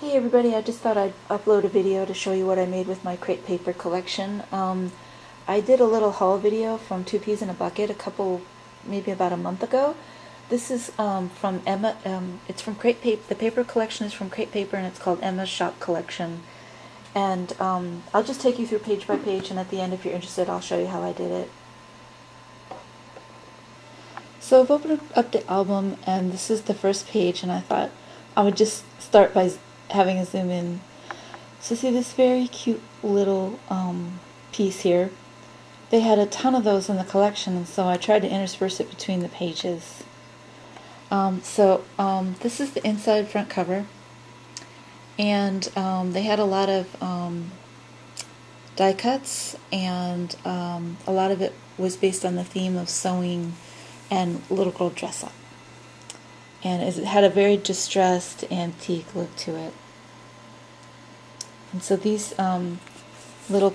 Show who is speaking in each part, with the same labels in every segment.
Speaker 1: Hey everybody, I just thought I'd upload a video to show you what I made with my crepe paper collection. I did a little haul video from Two Peas in a Bucket maybe about a month ago. This is from Emma, it's from Crepe Paper, the paper collection is from Crepe Paper and it's called Emma's Shop Collection. And I'll just take you through page by page, and at the end, if you're interested, I'll show you how I did it. So I've opened up the album, and this is the first page, and I thought I would just start by having a zoom in. So see this very cute little piece here. They had a ton of those in the collection, and so I tried to intersperse it between the pages. This is the inside front cover, and they had a lot of die cuts, and a lot of it was based on the theme of sewing and little girl dress up. And it had a very distressed antique look to it. And so these little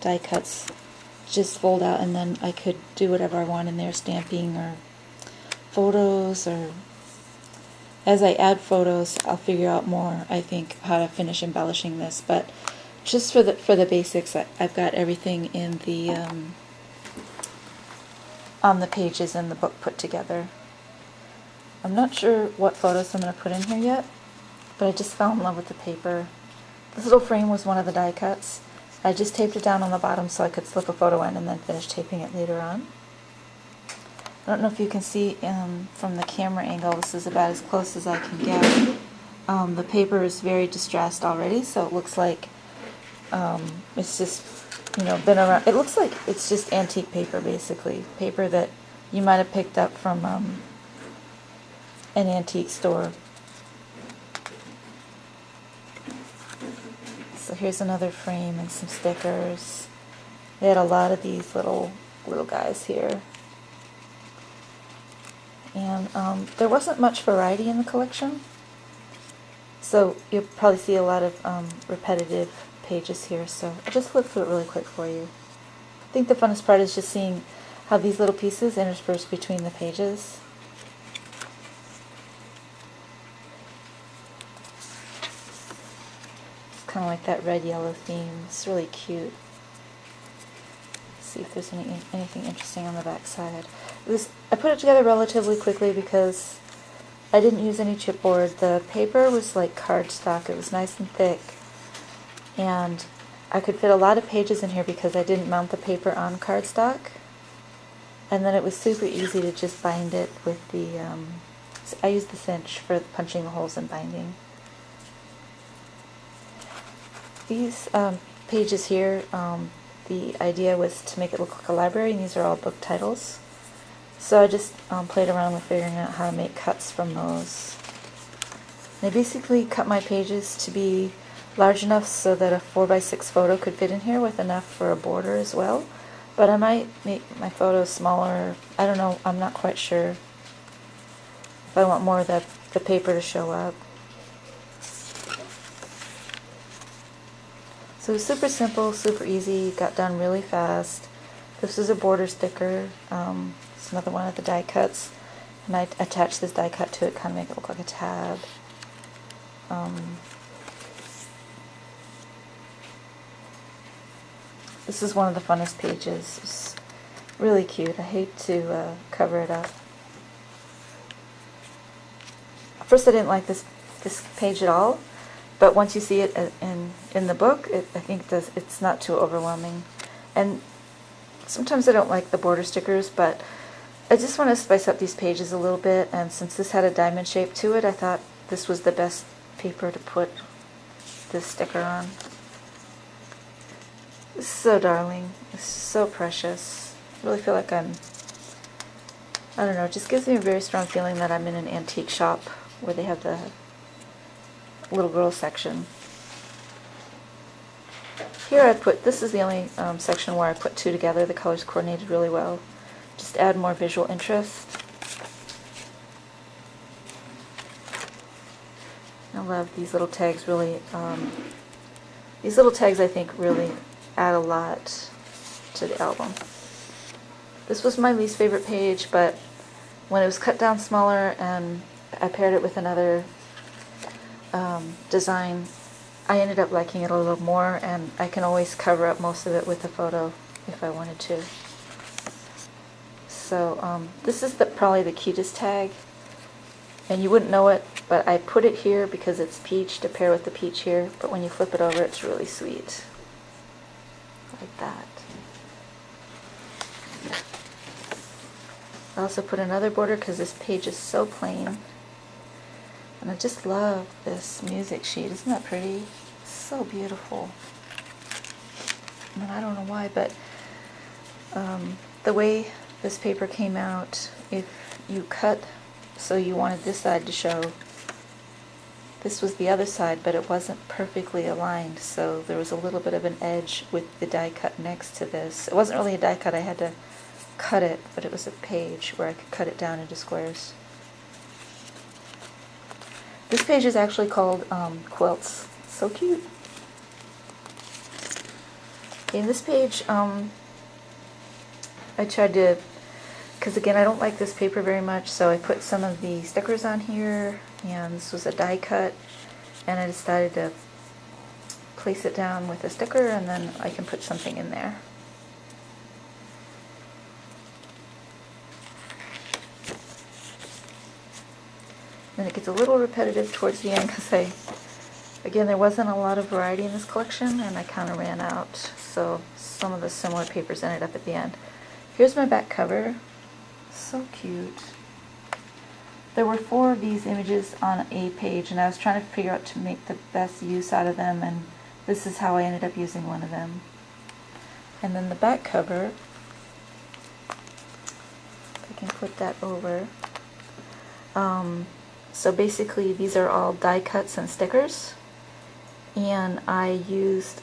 Speaker 1: die cuts just fold out, and then I could do whatever I want in there, stamping or photos, or as I add photos I'll figure out more, I think, how to finish embellishing this. But just for the basics, I've got everything in the on the pages in the book put together. I'm not sure what photos I'm going to put in here yet, but I just fell in love with the paper. This little frame was one of the die cuts. I just taped it down on the bottom so I could slip a photo in and then finish taping it later on. I don't know if you can see from the camera angle, this is about as close as I can get. The paper is very distressed already, so it looks like it's just, been around. It looks like it's just antique paper, basically. Paper that you might have picked up from an antique store. So here's another frame and some stickers. They had a lot of these little guys here. And there wasn't much variety in the collection, so you'll probably see a lot of repetitive pages here, so I'll just flip through it really quick for you. I think the funnest part is just seeing how these little pieces intersperse between the pages. It's kind of like that red-yellow theme. It's really cute. Let's see if there's anything interesting on the back side. I put it together relatively quickly because I didn't use any chipboard. The paper was like cardstock. It was nice and thick, and I could fit a lot of pages in here because I didn't mount the paper on cardstock. And then it was super easy to just bind it with the, I used the cinch for punching the holes and binding. These pages here, the idea was to make it look like a library, and these are all book titles. So I just played around with figuring out how to make cuts from those. And I basically cut my pages to be large enough so that a 4x6 photo could fit in here, with enough for a border as well. But I might make my photos smaller. I don't know, I'm not quite sure if I want more of the paper to show up. So it was super simple, super easy, got done really fast. This is a border sticker. It's another one of the die cuts, and I attached this die cut to it, kind of make it look like a tab. This is one of the funnest pages. It's really cute. I hate to cover it up. At first I didn't like this page at all, but once you see it in the book, I think it's not too overwhelming. And sometimes I don't like the border stickers, but I just want to spice up these pages a little bit, and since this had a diamond shape to it, I thought this was the best paper to put this sticker on. This is so darling. It's so precious. I really feel like I don't know, it just gives me a very strong feeling that I'm in an antique shop where they have the little girl section. Here this is the only section where I put two together. The colors coordinated really well. Just add more visual interest. I love these little tags. Really, these little tags I think really add a lot to the album. This was my least favorite page, but when it was cut down smaller and I paired it with another design, I ended up liking it a little more, and I can always cover up most of it with a photo if I wanted to. So this is probably the cutest tag, and you wouldn't know it, but I put it here because it's peach to pair with the peach here, but when you flip it over it's really sweet. Like that. I also put another border because this page is so plain. And I just love this music sheet. Isn't that pretty? So beautiful. And I don't know why, but the way this paper came out, if you cut so you wanted this side to show, this was the other side, but it wasn't perfectly aligned, so there was a little bit of an edge with the die cut next to this. It wasn't really a die cut, I had to cut it, but it was a page where I could cut it down into squares. This page is actually called Quilts. So cute. In this page, I tried to, because again I don't like this paper very much, so I put some of the stickers on here, and this was a die cut, and I decided to place it down with a sticker, and then I can put something in there. Then it gets a little repetitive towards the end because again, there wasn't a lot of variety in this collection, and I kind of ran out, so some of the similar papers ended up at the end. Here's my back cover. So cute. There were 4 of these images on a page, and I was trying to figure out to make the best use out of them, and this is how I ended up using one of them. And then the back cover, if I can put that over. So basically these are all die cuts and stickers, and I used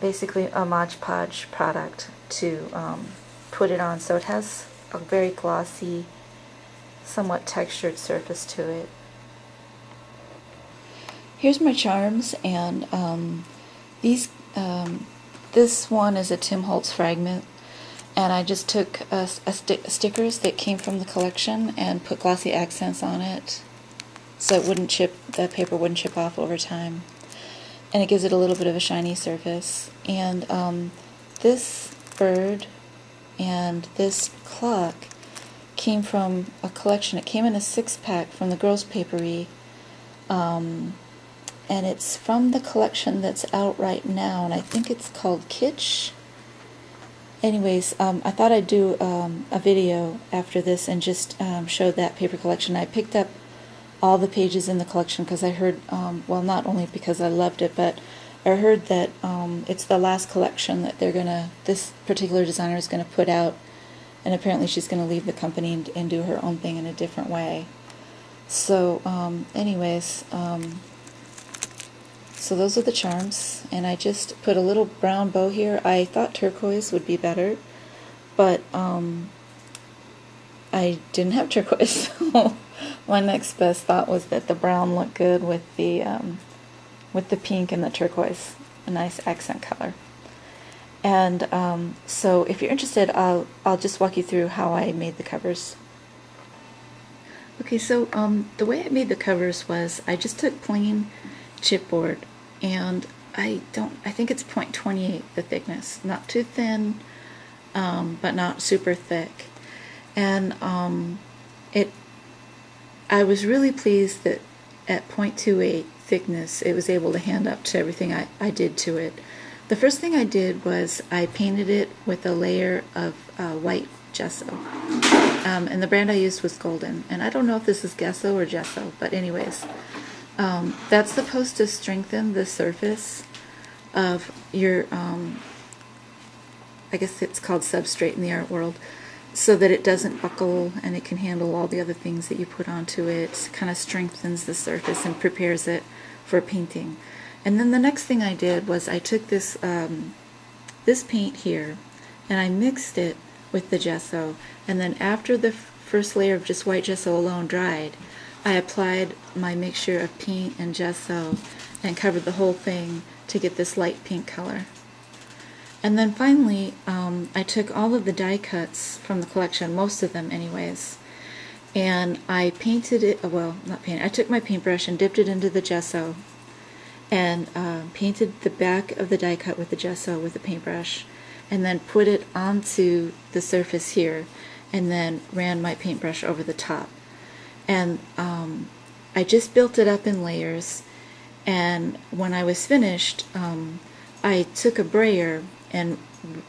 Speaker 1: basically a Mod Podge product to put it on, so it has a very glossy, somewhat textured surface to it. Here's my charms, and this one is a Tim Holtz fragment, and I just took stickers that came from the collection and put glossy accents on it so it wouldn't chip, the paper wouldn't chip off over time, and it gives it a little bit of a shiny surface. And this bird and this clock came from a collection. It came in a 6-pack from the Girls Papery, and it's from the collection that's out right now, and I think it's called Kitsch. Anyways, I thought I'd do a video after this and just show that paper collection. I picked up all the pages in the collection because I heard, well, not only because I loved it, but I heard that it's the last collection that this particular designer is going to put out, and apparently she's going to leave the company and do her own thing in a different way. So, anyways, so those are the charms, and I just put a little brown bow here. I thought turquoise would be better, but I didn't have turquoise, so my next best thought was that the brown looked good with the pink and the turquoise, a nice accent color. And so if you're interested, I'll just walk you through how I made the covers. Okay, so the way I made the covers was I just took plain chipboard, and I think it's 0.28 the thickness, not too thin, but not super thick. And I was really pleased that at 0.28 thickness it was able to hand up to everything I did to it. The first thing I did was I painted it with a layer of white gesso, and the brand I used was Golden, and I don't know if this is gesso or gesso, but anyways, that's supposed to strengthen the surface of your, I guess it's called substrate in the art world, so that it doesn't buckle and it can handle all the other things that you put onto it. Kind of strengthens the surface and prepares it for painting. And then the next thing I did was I took this this paint here and I mixed it with the gesso, and then after the first layer of just white gesso alone dried, I applied my mixture of paint and gesso and covered the whole thing to get this light pink color. And then finally, I took all of the die cuts from the collection, most of them anyways, and I painted it, well, not painted, I took my paintbrush and dipped it into the gesso and painted the back of the die cut with the gesso with the paintbrush, and then put it onto the surface here, and then ran my paintbrush over the top. And I just built it up in layers, and when I was finished, I took a brayer and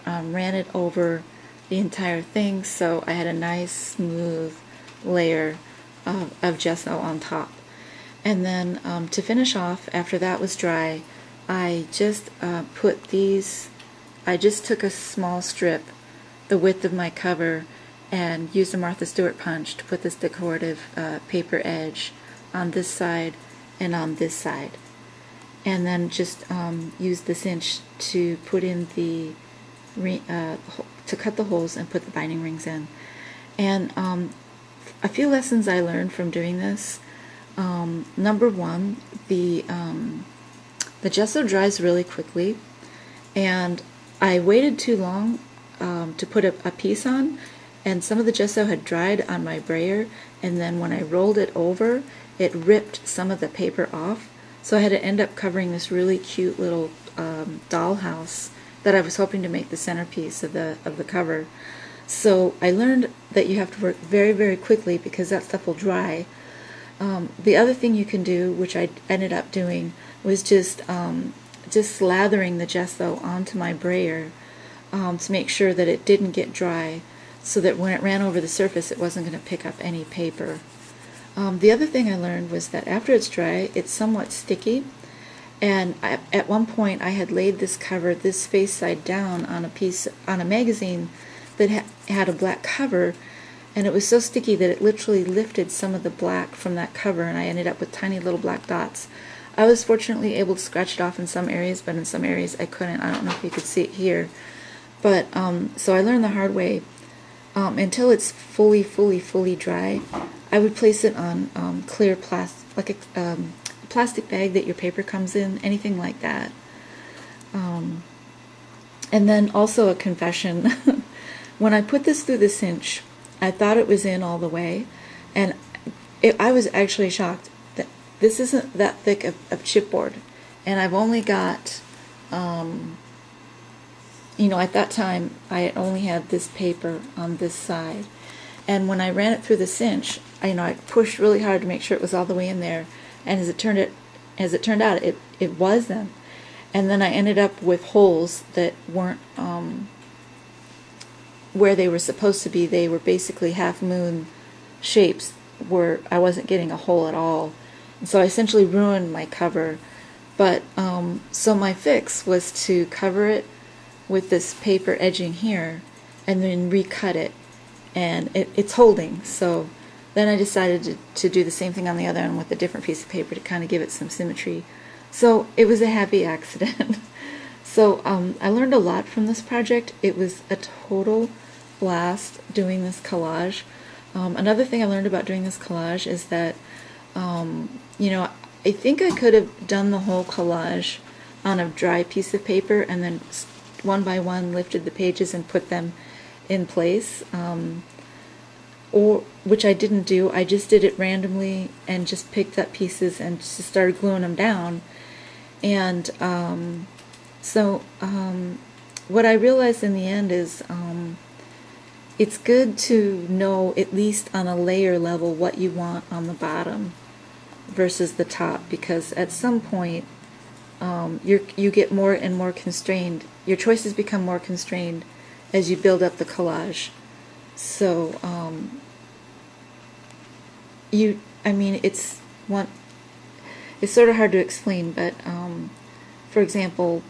Speaker 1: ran it over the entire thing, so I had a nice smooth layer of gesso on top. And then to finish off, after that was dry, I just I just took a small strip, the width of my cover, and used a Martha Stewart punch to put this decorative paper edge on this side and on this side. And then just used the cinch to put in to cut the holes and put the binding rings in. And a few lessons I learned from doing this. Number one, the gesso dries really quickly, and I waited too long to put a piece on, and some of the gesso had dried on my brayer, and then when I rolled it over, it ripped some of the paper off, so I had to end up covering this really cute little dollhouse that I was hoping to make the centerpiece of the cover. So I learned that you have to work very, very quickly because that stuff will dry. The other thing you can do, which I ended up doing, was just slathering the gesso onto my brayer to make sure that it didn't get dry, so that when it ran over the surface it wasn't going to pick up any paper. The other thing I learned was that after it's dry, it's somewhat sticky, and at one point I had laid this cover this face side down on a magazine that had a black cover, and it was so sticky that it literally lifted some of the black from that cover, and I ended up with tiny little black dots. I was fortunately able to scratch it off in some areas, but in some areas I couldn't. I don't know if you could see it here. But so I learned the hard way. Until it's fully dry, I would place it on clear plastic, like a plastic bag that your paper comes in, anything like that. And then also a confession. When I put this through the cinch, I thought it was in all the way, and I was actually shocked that this isn't that thick of chipboard, and I've only got, at that time I had only had this paper on this side, and when I ran it through the cinch, I pushed really hard to make sure it was all the way in there, and as it turned out, it wasn't, and then I ended up with holes that weren't where they were supposed to be. They were basically half moon shapes where I wasn't getting a hole at all, and so I essentially ruined my cover. But so my fix was to cover it with this paper edging here and then recut it, and it's holding. So then I decided to do the same thing on the other end with a different piece of paper to kind of give it some symmetry. So it was a happy accident. So I learned a lot from this project. It was a total blast doing this collage. Another thing I learned about doing this collage is that, I think I could have done the whole collage on a dry piece of paper and then one by one lifted the pages and put them in place, or which I didn't do. I just did it randomly and just picked up pieces and just started gluing them down. And what I realized in the end is it's good to know, at least on a layer level, what you want on the bottom versus the top, because at some point you get more and more constrained. Your choices become more constrained as you build up the collage. So it's sort of hard to explain, but for example,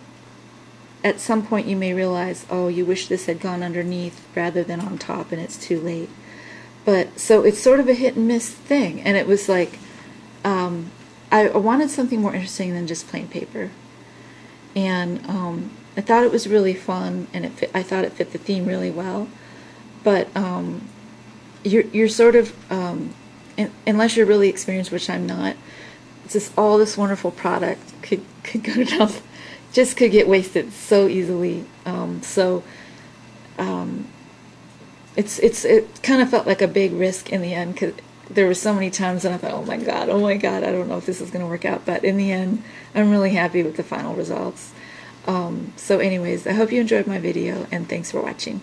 Speaker 1: at some point you may realize, oh, you wish this had gone underneath rather than on top, and it's too late. But so it's sort of a hit and miss thing, and it was like I wanted something more interesting than just plain paper, and I thought it was really fun, and I thought it fit the theme really well. But you're sort of unless you're really experienced, which I'm not, it's just all this wonderful product could go down, just could get wasted so easily. It kind of felt like a big risk in the end, there were so many times that I thought, oh my God, I don't know if this is going to work out. But in the end, I'm really happy with the final results. So anyways, I hope you enjoyed my video, and thanks for watching.